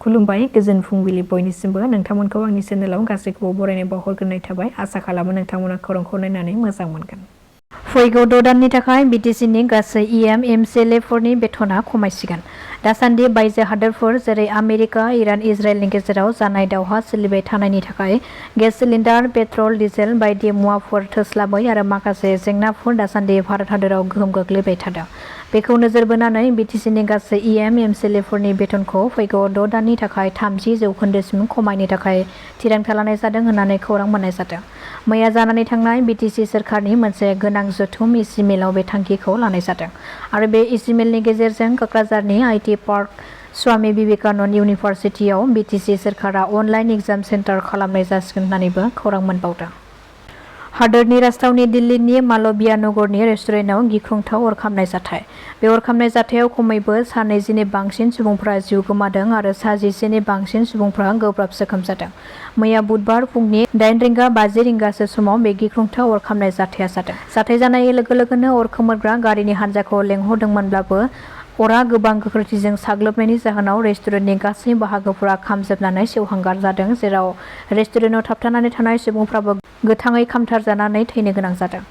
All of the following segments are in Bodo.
खुलुमबाय गोजोन फुंबिलि बयनिसिमबो नोंथांमोनखौ आंनि चेनेलाव गासैखौबो बरायनाय बावहरग्रोनाय थाबाय आसा खालामो नोंथांमोना खौरांखौ नायनानै मोजां मोनगोन। फैगौ 6 दाननि थाखाय बिटिसिनि गासै एमसिएलएफोरनि बेथना खमायसिगोन। दासान्दि बायजो हादोरफोर जेरै आमेरिका, इरान, इजराइलनि गेजेराव जानाय दावहा सोलिबाय थानायनि थाखाय गेस सिलिन्डार, पेट्रल, डिजेल बायदि मुवाफोर थोस्लाबै आरो माखासे जेंनाफोर दासान्दि भारत हादराव गोहोम गोग्लैबाय थादों। बेखौ नोजोर बोनानै बिटिसिनि गासै एमसिएलएफोरनि बेथनखौ फैगौ 6 दाननि थाखाय 30% खमायनो थाखाय थिरांथा लानाय जादों होननानै खौरां मोननाय जादों। मैया जानानै थांनाय बिटिसि सोरखारनि मोनसे गोनां जथुम इसिमेलाव बे थांखिखौ लानाय जादों आरो बे इसिमेलनि गेजेरजों कक्राझारनि आईटी पार्क स्वामी विवेकानन्द इउनिभार्सिटियाव बिटिसि सोरखारा अनलाइन एग्जाम सेन्टार खालामनाय जासिगोन होननानैबो खौरां मोनबावदों। हादोरनि राजथावनि दिल्लीनि मालवीय नगरनि रेस्टुरेन्टआव गिख्रंथाव अर खामनाय जाथाय। बे अर खामनाय जाथायाव खमैबो 2,000नि बांसिन सुबुंफोरा जिउ गोमादों आरो 10,000नि बांसिन सुबुंफोरा गोब्राब जोखोम जादों। मैया बुधबार फुंनि 8:50 समाव बे गिख्रंथाव अर खामनाय जाथाया जादों। जाथाय जानाय लोगो लोगोनो अर खोमोरग्रा गारिनि हानजाखौ लेंहरदोंमोनब्लाबो अरा गोबां गोख्रैथिजों साग्लोबनायनि जाहोनाव रेस्टुरेन्टनि गासै बाहागोफोरा खामजोबनानै सेवहांगार जादों, जेराव रेस्टुरेन्टआव थाबथानानै थानाय सुबुंफ्राबो गोथाङै खामथारजानानै थैनो गोनां जादों।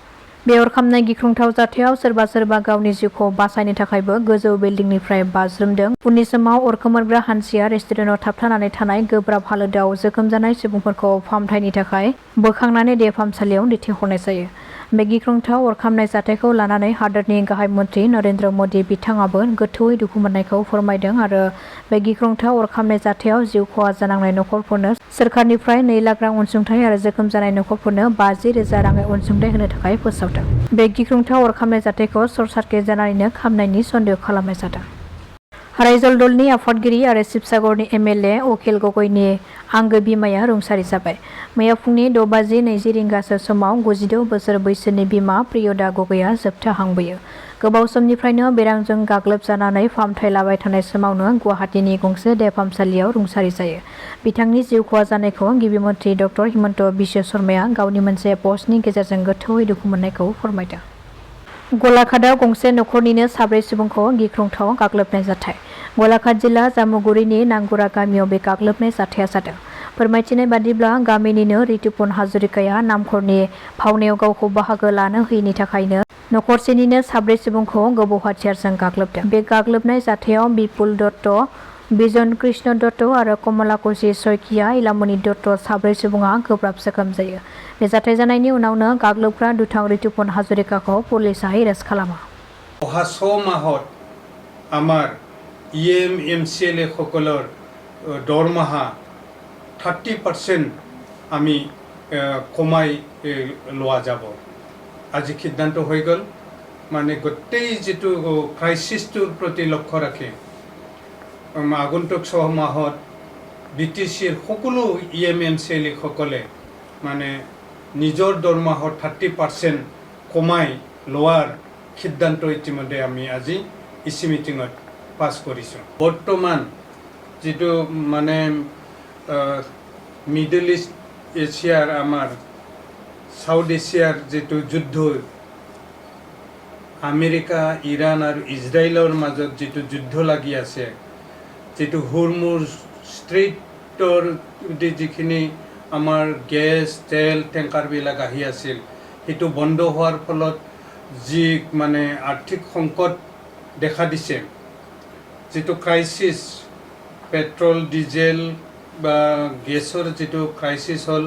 बे अर खामनाय गिख्रंथाव जाथायाव सोरबा सोरबा गावनि जिउखौ बासायनो थाखायबो गोजौ बिल्डिंनिफ्राय बाज्रुमदों। उननि समाव अर खोमोरग्रा हानजाया रेस्टुरेन्टआव थाबथानानै थानाय गोब्राब हालोदाव जोखोम जानाय सुबुंफोरखौ फाहामथायनि थाखाय बोखांनानै देहा-फाहामसालियाव दैथायहरनाय जायो। बे गिख्रंथाव अर खामनाय जाथायखौ लानानै हादोरनि गाहाय मन्त्रि नरेन्द्र मदि बिथाङाबो गोथौयै दुखु मोननायखौ फोरमायदों आरो बे गिख्रंथाव अर खामनाय जाथायाव जिउ खहा जानांनाय नखरफोरनो सोरखारनिफ्राय 2 लाख रां अनसुंथाइ आरो जोखोम जानाय नखरफोरनो 50,000 राङै अनसुंथाइ होनो थाखाय फोसावदों। बे गिख्रंथाव अर खामनाय जाथायखौ सर्ट सार्किट जानानैनो खामनायनि सन्देह खालामनाय जादों। रायजल दलनि आफादगिरि आरो शिबसागरनि एमएलए अखिल गगৈनि आंगो बिमाया रुंसारि जाबाय। मैया फुंनि 6:20 समाव 96 बोसोर बैसोनि बिमा प्रियदा गगৈआ जोबथा हां बोयो। गोबाव समनिफ्रायनो बेरामजों गाग्लोबजानानै फाहामथाय लाबाय थानाय समावनो गुवाहाटीनि गंसे देहा फाहामसालियाव रुंसारि जायो। बिथांनि जिउ खहा जानायखौ गिबि मन्थ्रि ड हिमन्त बिश्व शर्माया गावनि मोनसे पस्टनि गेजेरजों गोथौयै दुखु मोननायखौ फोरमायदों। गलाघाटआव गंसे नखरनिनो 4 सुबुंखौ गिख्रंथाव गाग्लोबनाय जाथाय। गलाघाट जिल्ला जामुगुरिनि नांगुरा गामियाव बे गाग्लोबनाय जाथाया जादों। फोरमायथिनाय बादिब्ला गामिनिनो रितुपन हाजरिकाया नामखरनि भावनायाव गावखौ बाहागो लानो होयैनि थाखायनो नखरसेनिनो 4 सुबुंखौ गोबौ हाथियारजों गाग्लोबदों। बे गाग्लोबनाय जाथायाव बिपुल दत्त, बिजन कृष्ण दत्त आरो कमलाकुसि शइकिया, इलामणि दत्त 4 सुबुङा गोब्राब जोखोम जायो। बे जाथाय जानायनि उनावनो गाग्लोबग्रा दुथां रितुपन हाजरिकाखौ पुलिसआ एरेस्ट खालामो। অহা 6 মাহত আমাৰ এমচিএলএ সকলৰ দৰমহা 30% আমি কমাই লোৱা যাব। আজি সিদ্ধান্ত হৈ গ'ল, মানে গোটেই যিটো ক্ৰাইচিছটোৰ প্ৰতি লক্ষ্য ৰাখি আগন্তুক 6 মাহত বিটিচিৰ সকলো এমচিএলএ সকলে মানে নিজৰ দৰমহাৰ 30% কমাই লোৱাৰ সিদ্ধান্ত ইতিমধ্যে আমি আজি ইচি মিটিঙত পাছ কৰিছোঁ। বৰ্তমান যিটো মানে মিডল ইষ্ট এছিয়াৰ আমাৰ সাউথ এছিয়াৰ যিটো যুদ্ধ, আমেৰিকা, ইৰাণ আৰু ইজৰাইলৰ মাজত যিটো যুদ্ধ লাগি আছে, যিটো হুৰমুজ ষ্ট্ৰেইটৰ যিখিনি আমাৰ গেছ, তেল টেংকাৰবিলাক আহি আছিল, সেইটো বন্ধ হোৱাৰ ফলত যি মানে আৰ্থিক সংকট দেখা দিছে, যিটো ক্ৰাইচিছ, পেট্ৰল, ডিজেল বা গেছৰ যিটো ক্ৰাইচিছ হ'ল,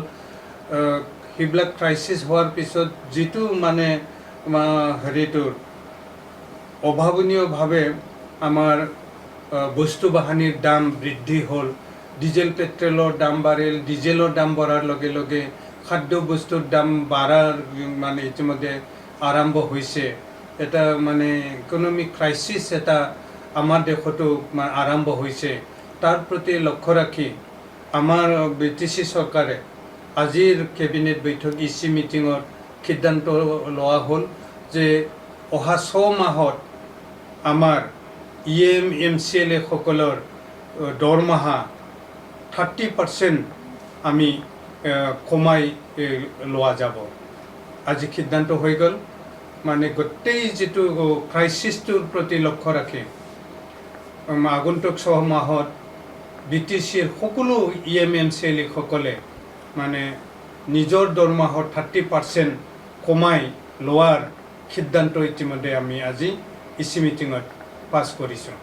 সেইবিলাক ক্ৰাইচিছ হোৱাৰ পিছত যিটো মানে হেৰিটোৰ অভাৱনীয়ভাৱে আমাৰ বস্তু বাহানিৰ দাম বৃদ্ধি হ'ল। ডিজেল পেট্ৰলৰ দাম বাঢ়িল, ডিজেলৰ দাম বঢ়াৰ লগে লগে খাদ্য বস্তুৰ দাম বাঢ়াৰ মানে ইতিমধ্যে আৰম্ভ হৈছে। এটা মানে ইকনমিক ক্ৰাইচিছ এটা আমাৰ দেশতো আৰম্ভ হৈছে। তাৰ প্ৰতি লক্ষ্য ৰাখি আমাৰ বিটিচি চৰকাৰে আজিৰ কেবিনেট বৈঠক ইচি মিটিঙত সিদ্ধান্ত লোৱা হ'ল যে অহা 6 মাহত আমাৰ এমচিএলএ সকলৰ দৰমহা 30% আমি কমাই লোৱা যাব। আজি সিদ্ধান্ত হৈ গ'ল, মানে গোটেই যিটো ক্ৰাইচিছটোৰ প্ৰতি লক্ষ্য ৰাখি আগন্তুক 6 মাহত BTCৰ সকলো EMMCLসকলে মানে নিজৰ দৰমহাৰ 30% কমাই লোৱাৰ সিদ্ধান্ত ইতিমধ্যে আমি আজি ইচি মিটিঙত পাছ কৰিছোঁ।